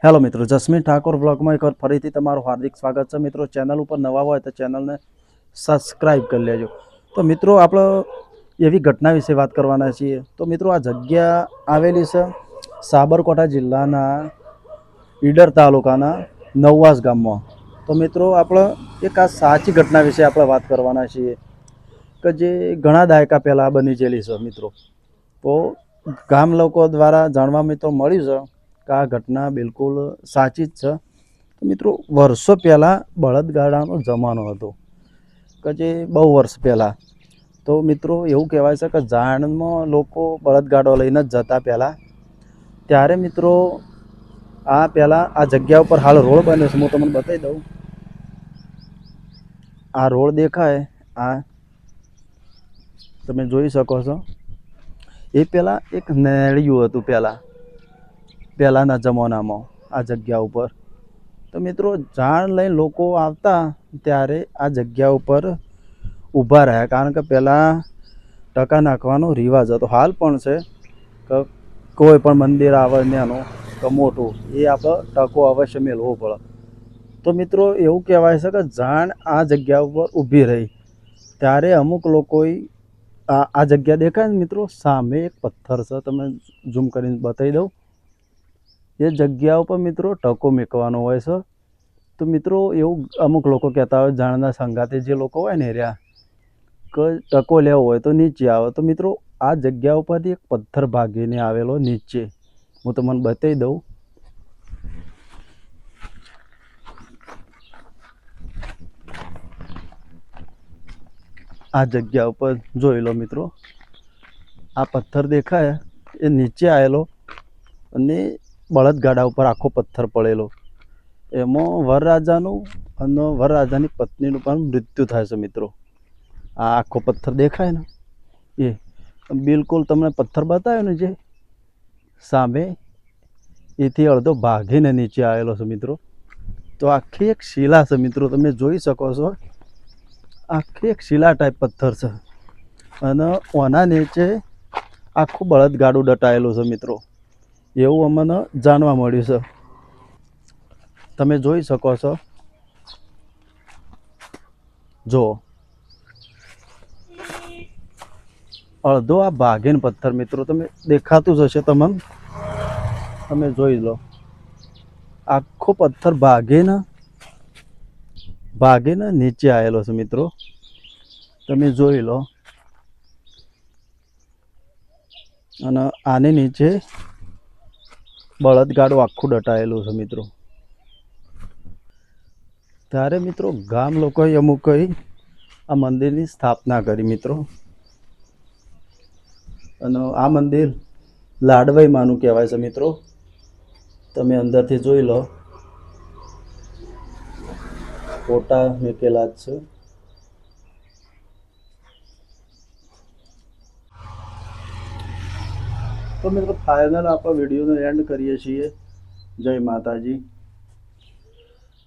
Hello મિત્રો, jasmine Thakor બ્લોગમાં એકવાર ફરીથી તમારું હાર્દિક સ્વાગત છે. મિત્રો ચેનલ ઉપર નવા હોય તો ચેનલને સબસ્ક્રાઈબ કરી લેજો. તો મિત્રો આપણે એવી ઘટના વિશે વાત કરવાના છીએ. તો મિત્રો આ જગ્યા આવેલી છે સાબરકાંઠા જિલ્લાના ઈડર તાલુકાના નવવાસ ગામમાં. તો મિત્રો આપણે એક આ સાચી ઘટના વિશે આપણે વાત કરવાના છીએ કે જે ઘણા દાયકા પહેલાં બની ગયેલી છે મિત્રો. તો ગામ લોકો દ્વારા જાણવા મિત્રો મળ્યું છે આ ઘટના બિલકુલ સાચી જ છે. તો મિત્રો વર્ષો પહેલાં બળદગાડાનો જમાનો હતો કે જે બહુ વર્ષ પહેલાં. તો મિત્રો એવું કહેવાય છે કે જાણમાં લોકો બળદગાડો લઈને જ જતા પહેલાં. ત્યારે મિત્રો આ પહેલાં આ જગ્યા ઉપર હાલ રોડ બન્યો છે, હું તમને બતાવી દઉં. આ રોડ દેખાય, આ તમે જોઈ શકો છો. એ પહેલાં એક નેળિયું હતું પહેલાંના જમાનામાં આ જગ્યા ઉપર. તો મિત્રો જાણ લઈને લોકો આવતા ત્યારે આ જગ્યા ઉપર ઊભા રહ્યા, કારણ કે પહેલાં ટકા નાખવાનો રિવાજ હતો. હાલ પણ છે કે કોઈ પણ મંદિર આવે નાનું કે મોટું, એ આપણે ટકો અવશ્ય મેળવવો પડે. તો મિત્રો એવું કહેવાય છે કે જાણ આ જગ્યા ઉપર ઊભી રહી ત્યારે અમુક લોકોએ આ જગ્યા દેખાય ને મિત્રો, સામે એક પથ્થર છે, તમે ઝૂમ કરીને બતાવી દઉં. એ જગ્યા ઉપર મિત્રો ટકો મૂકવાનો હોય છે. તો મિત્રો એવું અમુક લોકો કહેતા હોય, જાણના સંગાતે જે લોકો હોય ને રહ્યા, કે ટકો લેવો હોય તો નીચે આવે. તો મિત્રો આ જગ્યા ઉપરથી એક પથ્થર ભાગીને આવેલો નીચે, હું તમને બતાવી દઉં. આ જગ્યા ઉપર જોઈ લો મિત્રો, આ પથ્થર દેખાય એ નીચે આવેલો અને બળદગાડા ઉપર આખો પથ્થર પડેલો. એમાં વરરાજાનું અને વરરાજાની પત્નીનું પણ મૃત્યુ થાય છે મિત્રો. આ આખો પથ્થર દેખાય ને, એ બિલકુલ તમને પથ્થર બતાવ્યો ને જે સામે, એથી અડધો ભાગીને નીચે આવેલો છે મિત્રો. તો આખી એક શિલા છે મિત્રો, તમે જોઈ શકો છો. આખી એક શિલા ટાઈપ પથ્થર છે અને ઓના નીચે આખું બળદગાડું દટાયેલું છે મિત્રો, એવું અમને જાણવા મળ્યું છે. તમે જોઈ શકો છો. જો અડધો આ ભાગીને પથ્થર મિત્રો, તમે દેખાતું જ હશે તમને, તમે જોઈ લો. આખો પથ્થર ભાગીને નીચે આવેલો છે મિત્રો, તમે જોઈ લો. અને આની નીચે બળદગાડું આખું દટાયેલું છે મિત્રો. ત્યારે મિત્રો ગામ લોકોએ અમુક આ મંદિરની સ્થાપના કરી મિત્રો. અને આ મંદિર લાડવાઈ માનું કહેવાય છે મિત્રો. તમે અંદરથી જોઈ લો, ફોટા મૂકેલા જ છે. તો મિત્રો ફાઇનલ આપણે વિડીયોનો એન્ડ કરીએ છીએ. જય માતાજી.